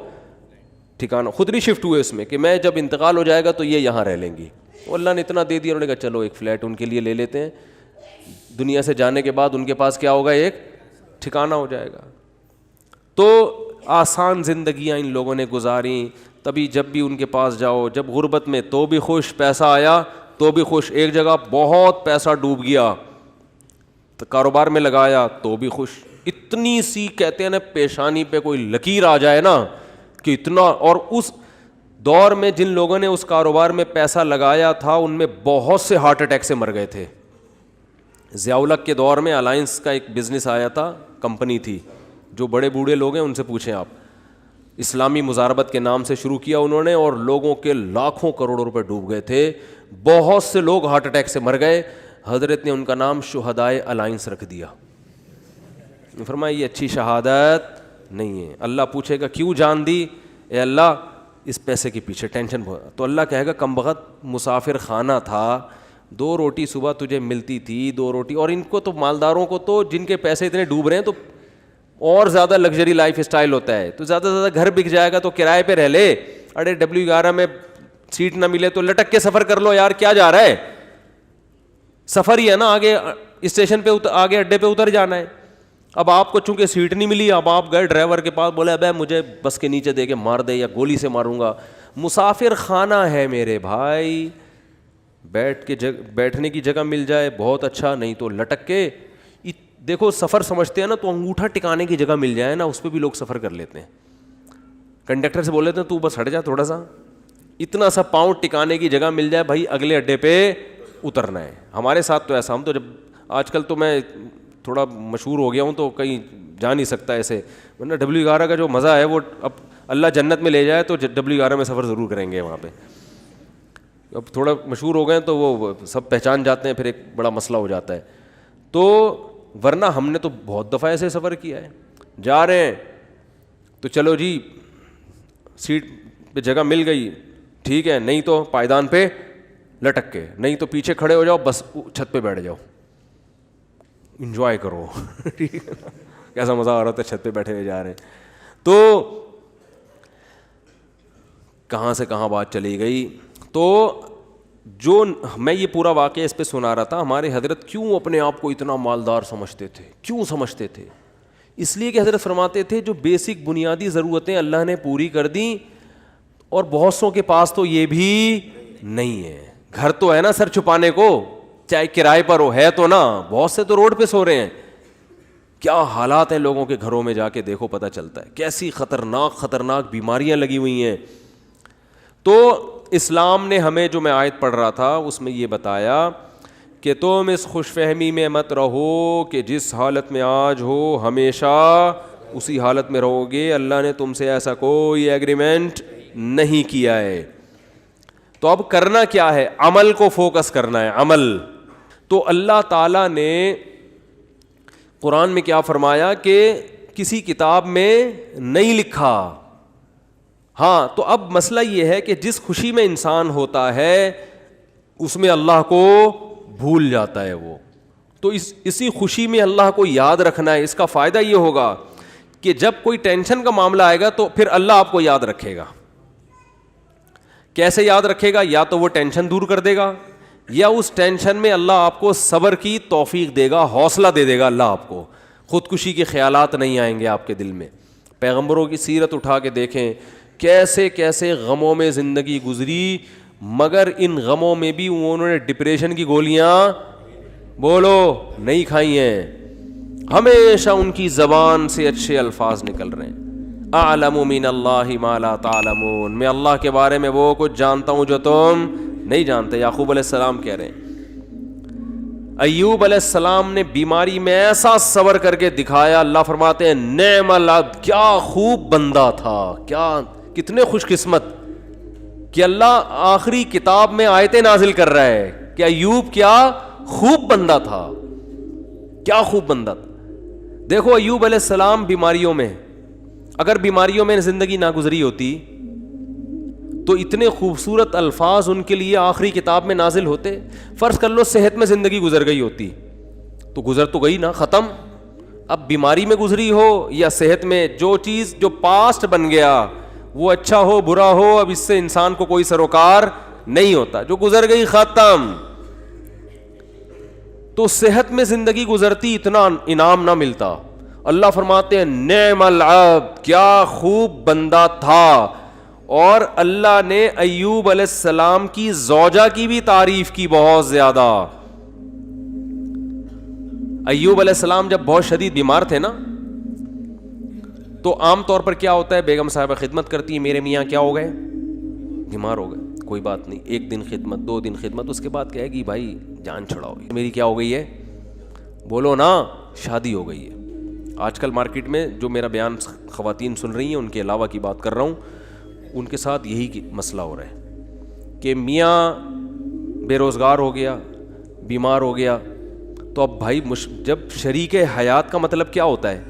ٹھکانہ. خود نہیں شفٹ ہوئے اس میں کہ میں جب انتقال ہو جائے گا تو یہ یہاں رہ لیں گی. اللہ نے اتنا دے دیا, انہوں نے کہا چلو ایک فلیٹ ان کے لیے لے لیتے ہیں, دنیا سے جانے کے بعد ان کے پاس کیا ہوگا, ایک ٹھکانہ ہو جائے گا. تو آسان زندگیاں ان لوگوں نے گزاریں, تبھی جب بھی ان کے پاس جاؤ, جب غربت میں تو بھی خوش, پیسہ آیا تو بھی خوش, ایک جگہ بہت پیسہ ڈوب گیا تو کاروبار میں لگایا تو بھی خوش. اتنی سی کہتے ہیں نا پیشانی پہ کوئی لکیر آ جائے نا کہ اتنا. اور اس دور میں جن لوگوں نے اس کاروبار میں پیسہ لگایا تھا ان میں بہت سے ہارٹ اٹیک سے مر گئے تھے. ضیاء الحق کے دور میں الائنس کا ایک بزنس آیا تھا, کمپنی تھی, جو بڑے بوڑھے لوگ ہیں ان سے پوچھیں آپ, اسلامی مزاربت کے نام سے شروع کیا انہوں نے, اور لوگوں کے لاکھوں کروڑوں روپے ڈوب گئے تھے, بہت سے لوگ ہارٹ اٹیک سے مر گئے. حضرت نے ان کا نام شہدائے الائنس رکھ دیا. فرمایا یہ اچھی شہادت نہیں ہے. اللہ پوچھے گا کیوں جان دی؟ اے اللہ اس پیسے کے پیچھے ٹینشن بہت. تو اللہ کہے گا کم بخت مسافر خانہ تھا, 2 روٹی صبح تجھے ملتی تھی, 2 روٹی. اور ان کو تو مالداروں کو تو جن کے پیسے اتنے ڈوب رہے ہیں تو اور زیادہ لگژری لائف اسٹائل ہوتا ہے, تو زیادہ سے زیادہ گھر بک جائے گا تو کرائے پہ رہ لے. اڑے W11 میں سیٹ نہ ملے تو لٹک کے سفر کر لو یار, کیا جا رہا ہے, سفر ہی ہے نا, آگے اسٹیشن پہ آگے اڈے پہ اتر جانا ہے. اب آپ کو چونکہ سیٹ نہیں ملی, اب آپ گئے ڈرائیور کے پاس, بولے ابے مجھے بس کے نیچے دے کے مار دے یا گولی سے ماروں گا. مسافر خانہ ہے میرے بھائی, بیٹھنے کی جگہ مل جائے بہت اچھا, نہیں تو لٹک کے. دیکھو سفر سمجھتے ہیں نا, تو انگوٹھا ٹکانے کی جگہ مل جائے نا, اس پہ بھی لوگ سفر کر لیتے ہیں. کنڈکٹر سے بول لیتے ہیں تو بس ہٹ جا تھوڑا سا, اتنا سا پاؤں ٹکانے کی جگہ مل جائے بھائی, اگلے اڈے پہ اترنا ہے. ہمارے ساتھ تو ایسا, ہم تو جب آج کل تو میں تھوڑا مشہور ہو گیا ہوں تو کہیں جا نہیں سکتا ایسے, ورنہ W11 کا جو مزہ ہے وہ اب اللہ جنت میں لے جائے تو W11 میں سفر ضرور کریں گے وہاں پہ. اب تھوڑا مشہور ہو گئے تو وہ سب پہچان جاتے ہیں, پھر ایک بڑا مسئلہ ہو جاتا ہے. تو ورنہ ہم نے تو بہت دفعہ ایسے سفر کیا ہے. جا رہے ہیں تو چلو جی سیٹ پہ جگہ مل گئی ٹھیک ہے, نہیں تو پائیدان پہ لٹک کے, نہیں تو پیچھے کھڑے ہو جاؤ, بس چھت پہ بیٹھ جاؤ, انجوائے کرو. ٹھیک ہے نا, کیسا مزہ آ رہا تھا چھت پہ بیٹھے ہوئے جا رہے ہیں. تو کہاں سے کہاں بات چلی گئی. تو جو میں یہ پورا واقعہ اس پہ سنا رہا تھا, ہمارے حضرت کیوں اپنے آپ کو اتنا مالدار سمجھتے تھے, کیوں سمجھتے تھے؟ اس لیے کہ حضرت فرماتے تھے جو بیسک بنیادی ضرورتیں اللہ نے پوری کر دیں, اور بہت سوں کے پاس تو یہ بھی نہیں ہے. گھر تو ہے نا سر چھپانے کو, چاہے کرائے پر ہو, ہے تو نا, بہت سے تو روڈ پہ سو رہے ہیں. کیا حالات ہیں لوگوں کے گھروں میں, جا کے دیکھو پتہ چلتا ہے کیسی خطرناک بیماریاں لگی ہوئی ہیں. تو اسلام نے ہمیں, جو میں آیت پڑھ رہا تھا اس میں یہ بتایا کہ تم اس خوش فہمی میں مت رہو کہ جس حالت میں آج ہو ہمیشہ اسی حالت میں رہو گے. اللہ نے تم سے ایسا کوئی ایگریمنٹ نہیں کیا ہے. تو اب کرنا کیا ہے؟ عمل کو فوکس کرنا ہے, عمل. تو اللہ تعالیٰ نے قرآن میں کیا فرمایا کہ کسی کتاب میں نہیں لکھا. ہاں, تو اب مسئلہ یہ ہے کہ جس خوشی میں انسان ہوتا ہے اس میں اللہ کو بھول جاتا ہے وہ. تو اسی خوشی میں اللہ کو یاد رکھنا ہے. اس کا فائدہ یہ ہوگا کہ جب کوئی ٹینشن کا معاملہ آئے گا تو پھر اللہ آپ کو یاد رکھے گا. کیسے یاد رکھے گا؟ یا تو وہ ٹینشن دور کر دے گا, یا اس ٹینشن میں اللہ آپ کو صبر کی توفیق دے گا, حوصلہ دے دے گا اللہ آپ کو. خودکشی کے خیالات نہیں آئیں گے آپ کے دل میں. پیغمبروں کی سیرت اٹھا کے دیکھیں, کیسے کیسے غموں میں زندگی گزری, مگر ان غموں میں بھی انہوں نے ڈپریشن کی گولیاں بولو نہیں کھائی ہیں. ہمیشہ ان کی زبان سے اچھے الفاظ نکل رہے ہیں. اعلم من اللہ ما لا تعلمون, میں اللہ کے بارے میں وہ کچھ جانتا ہوں جو تم نہیں جانتے. یعقوب علیہ السلام کہہ رہے ہیں. ایوب علیہ السلام نے بیماری میں ایسا صبر کر کے دکھایا, اللہ فرماتے ہیں نعم العبد, کیا خوب بندہ تھا, کیا کتنے خوش قسمت کہ اللہ آخری کتاب میں آیتیں نازل کر رہا ہے کہ ایوب کیا خوب بندہ تھا, کیا خوب بندہ تھا. دیکھو ایوب علیہ السلام بیماریوں میں, اگر بیماریوں میں زندگی نہ گزری ہوتی تو اتنے خوبصورت الفاظ ان کے لیے آخری کتاب میں نازل ہوتے. فرض کر لو صحت میں زندگی گزر گئی ہوتی تو گزر تو گئی نا, ختم. اب بیماری میں گزری ہو یا صحت میں, جو چیز جو پاسٹ بن گیا وہ اچھا ہو برا ہو, اب اس سے انسان کو کوئی سروکار نہیں ہوتا, جو گزر گئی ختم. تو صحت میں زندگی گزرتی اتنا انعام نہ ملتا. اللہ فرماتے ہیں نعم العبد, کیا خوب بندہ تھا. اور اللہ نے ایوب علیہ السلام کی زوجہ کی بھی تعریف کی بہت زیادہ. ایوب علیہ السلام جب بہت شدید بیمار تھے نا, تو عام طور پر کیا ہوتا ہے, بیگم صاحبہ خدمت کرتی ہے, میرے میاں کیا ہو گئے, بیمار ہو گئے, کوئی بات نہیں, 1 دن خدمت 2 دن خدمت, اس کے بعد کہے گی بھائی جان چھڑاؤ, میری کیا ہو گئی ہے, بولو نا, شادی ہو گئی ہے. آج کل مارکیٹ میں جو میرا بیان خواتین سن رہی ہیں ان کے علاوہ کی بات کر رہا ہوں, ان کے ساتھ یہی مسئلہ ہو رہا ہے کہ میاں بے روزگار ہو گیا, بیمار ہو گیا, تو اب بھائی جب شریک حیات کا مطلب کیا ہوتا ہے,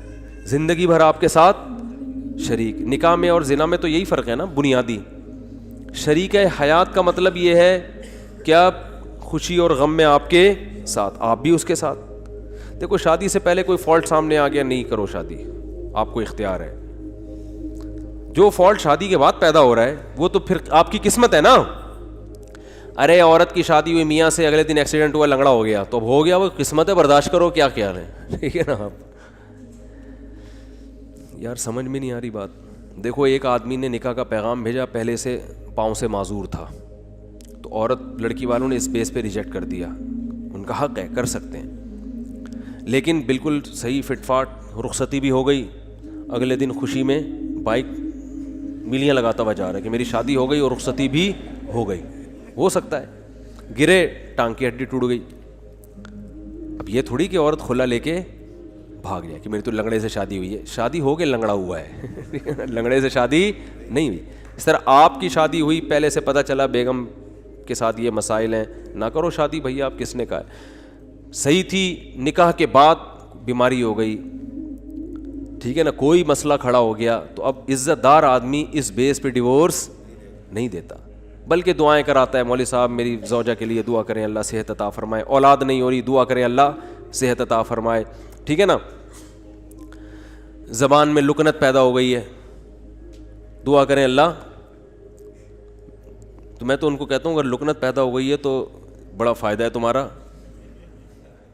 زندگی بھر آپ کے ساتھ شریک. نکاح میں اور زنا میں تو یہی فرق ہے نا بنیادی. شریک حیات کا مطلب یہ ہے کہ آپ خوشی اور غم میں آپ کے ساتھ, آپ بھی اس کے ساتھ. دیکھو شادی سے پہلے کوئی فالٹ سامنے آ گیا, نہیں کرو شادی, آپ کو اختیار ہے. جو فالٹ شادی کے بعد پیدا ہو رہا ہے وہ تو پھر آپ کی قسمت ہے نا. ارے عورت کی شادی ہوئی میاں سے, اگلے دن ایکسیڈنٹ ہوا, لنگڑا ہو گیا, تو اب ہو گیا, وہ قسمت ہے, برداشت کرو, کیا خیال ہے, ٹھیک ہے نا. آپ یار سمجھ میں نہیں آ رہی بات. دیکھو ایک آدمی نے نکاح کا پیغام بھیجا, پہلے سے پاؤں سے معذور تھا, تو عورت لڑکی والوں نے اس بیس پہ ریجیکٹ کر دیا. ان کا حق ہے, کر سکتے ہیں, لیکن بالکل صحیح فٹ فاٹ رخصتی بھی ہو گئی. اگلے دن خوشی میں بائک میلیاں لگاتا ہوا جا رہا ہے کہ میری شادی ہو گئی اور رخصتی بھی ہو گئی. ہو سکتا ہے گرے, ٹانگ کی ہڈی ٹوٹ گئی. اب یہ تھوڑی کہ عورت کھلا لے کے بھاگ جائے کہ میری تو لنگڑے سے شادی ہوئی ہے. شادی ہو کے لنگڑا ہوا ہے, لنگڑے سے شادی نہیں ہوئی. اس طرح آپ کی شادی ہوئی, پہلے سے پتہ چلا بیگم کے ساتھ یہ مسائل ہیں, نہ کرو شادی بھیا. آپ کس نے کہا ہے, صحیح تھی, نکاح کے بعد بیماری ہو گئی, ٹھیک ہے نا, کوئی مسئلہ کھڑا ہو گیا, تو اب عزت دار آدمی اس بیس پہ ڈیورس نہیں دیتا, بلکہ دعائیں کراتا ہے. مولوی صاحب میری زوجہ کے لیے دعا کریں, اللہ صحت عطا فرمائے. اولاد نہیں ہو رہی, دعا کریں اللہ صحت عطا فرمائے, ٹھیک ہے نا. زبان میں لکنت پیدا ہو گئی ہے, دعا کریں اللہ. تو میں تو ان کو کہتا ہوں اگر لکنت پیدا ہو گئی ہے تو بڑا فائدہ ہے تمہارا,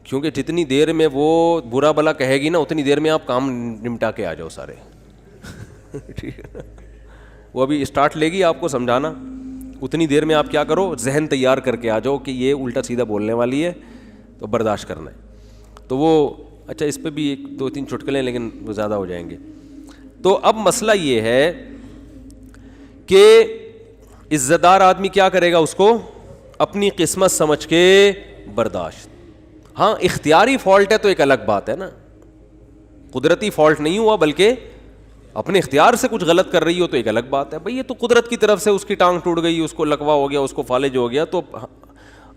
کیونکہ جتنی دیر میں وہ برا بلا کہے گی نا, اتنی دیر میں آپ کام نمٹا کے آ جاؤ سارے. ٹھیک ہے, وہ ابھی اسٹارٹ لے گی آپ کو سمجھانا, اتنی دیر میں آپ کیا کرو, ذہن تیار کر کے آ جاؤ کہ یہ الٹا سیدھا بولنے والی ہے, تو برداشت کرنا ہے. تو وہ اچھا اس پہ بھی 1-2-3 چٹکلیں, لیکن وہ زیادہ ہو جائیں گے. تو اب مسئلہ یہ ہے کہ عزت دار آدمی کیا کرے گا, اس کو اپنی قسمت سمجھ کے برداشت. ہاں اختیاری فالٹ ہے تو ایک الگ بات ہے نا, قدرتی فالٹ نہیں ہوا بلکہ اپنے اختیار سے کچھ غلط کر رہی ہو تو ایک الگ بات ہے. بھئی یہ تو قدرت کی طرف سے اس کی ٹانگ ٹوٹ گئی, اس کو لکوا ہو گیا, اس کو فالج ہو گیا, تو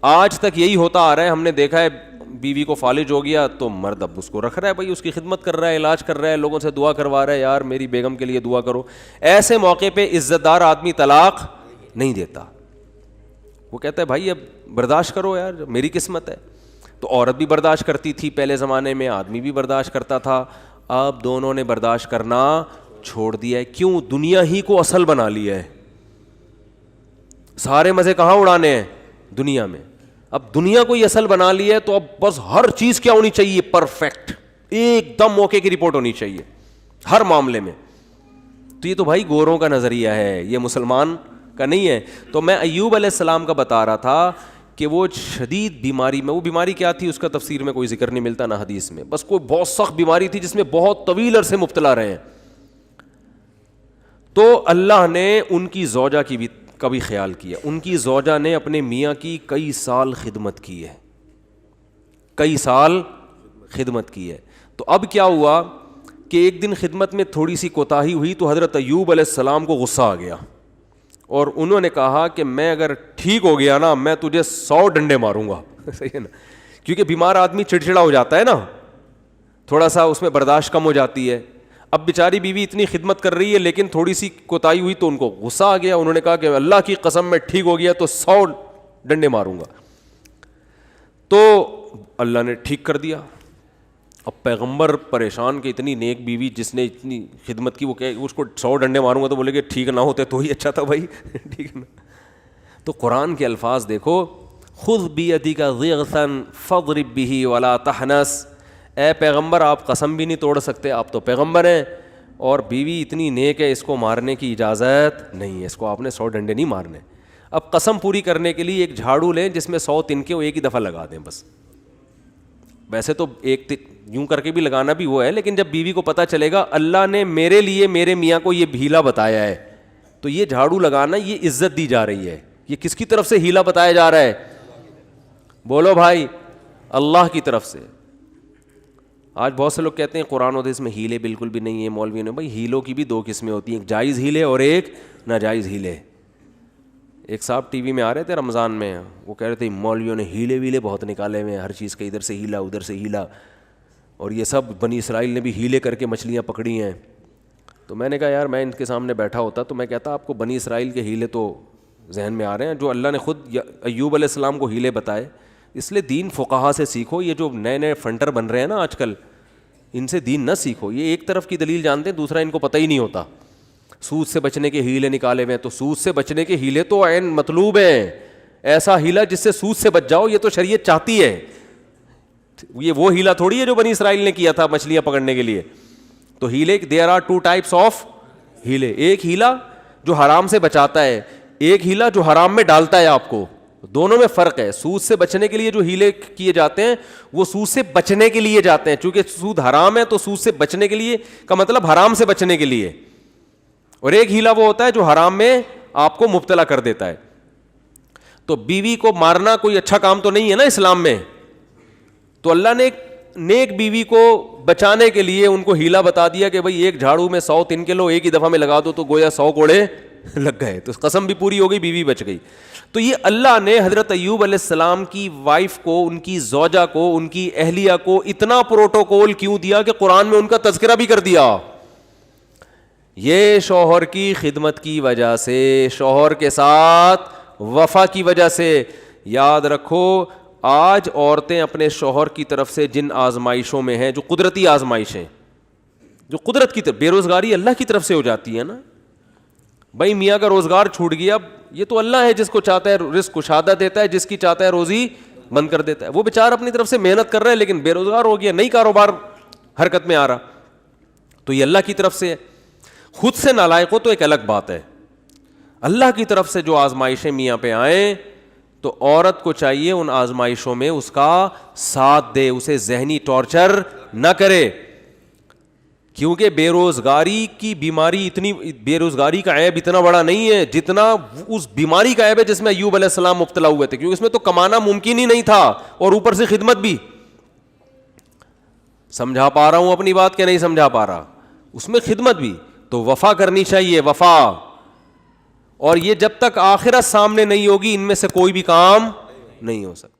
آج تک یہی ہوتا آ رہا ہے. ہم نے دیکھا ہے بیوی کو فالج ہو گیا تو مرد اب اس کو رکھ رہا ہے, بھائی اس کی خدمت کر رہا ہے, علاج کر رہا ہے, لوگوں سے دعا کروا رہا ہے, یار میری بیگم کے لیے دعا کرو. ایسے موقع پہ عزت دار آدمی طلاق نہیں دیتا, وہ کہتا ہے بھائی اب برداشت کرو یار, میری قسمت ہے. تو عورت بھی برداشت کرتی تھی پہلے زمانے میں, آدمی بھی برداشت کرتا تھا. اب دونوں نے برداشت کرنا چھوڑ دیا ہے. کیوں؟ دنیا ہی کو اصل بنا لیا ہے. سارے مزے کہاں اڑانے ہیں؟ دنیا میں. اب دنیا کو ہی اصل بنا لیا ہے, تو اب بس ہر چیز کیا ہونی چاہیے؟ پرفیکٹ, ایک دم موقع کی رپورٹ ہونی چاہیے ہر معاملے میں. تو یہ تو بھائی گوروں کا نظریہ ہے, یہ مسلمان کا نہیں ہے. تو میں ایوب علیہ السلام کا بتا رہا تھا کہ وہ شدید بیماری میں, وہ بیماری کیا تھی اس کا تفسیر میں کوئی ذکر نہیں ملتا نہ حدیث میں, بس کوئی بہت سخت بیماری تھی جس میں بہت طویل عرصے مبتلا رہے ہیں. تو اللہ نے ان کی زوجہ کی بھی کا بھی خیال کیا. ان کی زوجہ نے اپنے میاں کی کئی سال خدمت کی ہے, کئی سال خدمت کی ہے. تو اب کیا ہوا کہ ایک دن خدمت میں تھوڑی سی کوتاہی ہوئی تو حضرت ایوب علیہ السلام کو غصہ آ گیا, اور انہوں نے کہا کہ میں اگر ٹھیک ہو گیا نا, میں تجھے 100 ڈنڈے ماروں گا. صحیح ہے نا, کیونکہ بیمار آدمی چڑچڑا ہو جاتا ہے نا, تھوڑا سا اس میں برداشت کم ہو جاتی ہے. اب بیچاری بیوی اتنی خدمت کر رہی ہے لیکن تھوڑی سی کوتاہی ہوئی تو ان کو غصہ آ گیا, انہوں نے کہا کہ اللہ کی قسم میں ٹھیک ہو گیا تو 100 ڈنڈے ماروں گا. تو اللہ نے ٹھیک کر دیا. اب پیغمبر پریشان کہ اتنی نیک بیوی جس نے اتنی خدمت کی, وہ کہ اس کو 100 ڈنڈے ماروں گا, تو بولے کہ ٹھیک نہ ہوتے تو ہی اچھا تھا بھائی. ٹھیک ہے نا. تو قرآن کے الفاظ دیکھو, خذ بیدک ضغثا فاضرب به ولا تحنث. اے پیغمبر آپ قسم بھی نہیں توڑ سکتے, آپ تو پیغمبر ہیں, اور بیوی اتنی نیک ہے اس کو مارنے کی اجازت نہیں ہے, اس کو آپ نے 100 ڈنڈے نہیں مارنے. اب قسم پوری کرنے کے لیے ایک جھاڑو لیں جس میں 100 تنکے وہ ایک ہی دفعہ لگا دیں بس. ویسے تو ایک یوں کر کے بھی لگانا بھی وہ ہے, لیکن جب بیوی کو پتہ چلے گا اللہ نے میرے لیے میرے میاں کو یہ ہیلا بتایا ہے, تو یہ جھاڑو لگانا یہ عزت دی جا رہی ہے. یہ کس کی طرف سے ہیلا بتایا جا رہا ہے؟ بولو بھائی, اللہ کی طرف سے. آج بہت سے لوگ کہتے ہیں قرآن و حدیث میں ہیلے بالکل بھی نہیں ہے مولویوں نے. بھائی ہیلوں کی بھی 2 قسمیں ہوتی ہیں, ایک جائز ہیلے اور ایک ناجائز ہیلے. ایک صاحب ٹی وی میں آ رہے تھے رمضان میں, وہ کہہ رہے تھے مولویوں نے ہیلے ویلے بہت نکالے ہوئے ہیں, ہر چیز کا ادھر سے ہیلا ادھر سے ہیلا, اور یہ سب بنی اسرائیل نے بھی ہیلے کر کے مچھلیاں پکڑی ہیں. تو میں نے کہا یار میں ان کے سامنے بیٹھا ہوتا تو میں کہتا آپ کو بنی اسرائیل کے ہیلے تو ذہن میں آ رہے ہیں جو اللہ نے خود ایوب علیہ السلام کو ہیلے بتائے. اس لیے دین فقہا سے سیکھو. یہ جو نئے نئے فنٹر بن رہے ہیں نا آج کل, ان سے دین نہ سیکھو. یہ ایک طرف کی دلیل جانتے ہیں, دوسرا ان کو پتہ ہی نہیں ہوتا. سود سے بچنے کے ہیلے نکالے ہوئے ہیں, تو سود سے بچنے کے ہیلے تو عین مطلوب ہیں. ایسا ہیلا جس سے سود سے بچ جاؤ, یہ تو شریعت چاہتی ہے. یہ وہ ہیلا تھوڑی ہے جو بنی اسرائیل نے کیا تھا مچھلیاں پکڑنے کے لیے. تو ہیلے دیر آر 2 types آف ہیلے. ایک ہیلا جو حرام سے بچاتا ہے, ایک ہیلا جو حرام میں ڈالتا ہے آپ کو. دونوں میں فرق ہے. سود سے بچنے کے لیے جو ہیلے کیے جاتے ہیں وہ سود سے بچنے کے لیے جاتے ہیں, چونکہ سود حرام ہے تو سود سے بچنے کے لیے کا مطلب حرام سے بچنے کے لیے. اور ایک ہیلا وہ ہوتا ہے جو حرام میں آپ کو مبتلا کر دیتا ہے. تو بیوی کو مارنا کوئی اچھا کام تو نہیں ہے نا اسلام میں. تو اللہ نے ایک نیک بیوی کو بچانے کے لیے ان کو ہیلا بتا دیا کہ بھئی ایک جھاڑو میں 100 تنکے لو, ایک ہی دفعہ میں لگا دو, تو گویا 100 کوڑے لگ گئے. تو قسم بھی پوری ہو گئی, بیوی بچ گئی. تو یہ اللہ نے حضرت ایوب علیہ السلام کی وائف کو, ان کی زوجہ کو, ان کی اہلیہ کو اتنا پروٹوکول کیوں دیا کہ قرآن میں ان کا تذکرہ بھی کر دیا. یہ شوہر کی خدمت کی وجہ سے, شوہر کے ساتھ وفا کی وجہ سے. یاد رکھو آج عورتیں اپنے شوہر کی طرف سے جن آزمائشوں میں ہیں, جو قدرتی آزمائشیں, جو قدرت کی طرف, بے روزگاری اللہ کی طرف سے ہو جاتی ہے نا. بھائی میاں کا روزگار چھوٹ گیا, یہ تو اللہ ہے جس کو چاہتا ہے رزق کشادہ دیتا ہے, جس کی چاہتا ہے روزی بند کر دیتا ہے. وہ بیچارہ اپنی طرف سے محنت کر رہا ہے لیکن بے روزگار ہو گیا, نئی کاروبار حرکت میں آ رہا, تو یہ اللہ کی طرف سے ہے. خود سے نالائق ہو تو ایک الگ بات ہے. اللہ کی طرف سے جو آزمائشیں میاں پہ آئیں تو عورت کو چاہیے ان آزمائشوں میں اس کا ساتھ دے, اسے ذہنی ٹارچر نہ کرے. کیونکہ بے روزگاری کی بیماری اتنی, بے روزگاری کا عیب اتنا بڑا نہیں ہے جتنا اس بیماری کا عیب ہے جس میں ایوب علیہ السلام مبتلا ہوئے تھے. کیونکہ اس میں تو کمانا ممکن ہی نہیں تھا اور اوپر سے خدمت بھی. سمجھا پا رہا ہوں اپنی بات کہ نہیں سمجھا پا رہا؟ اس میں خدمت بھی. تو وفا کرنی چاہیے, وفا. اور یہ جب تک آخرت سامنے نہیں ہوگی ان میں سے کوئی بھی کام نہیں ہو سکتا.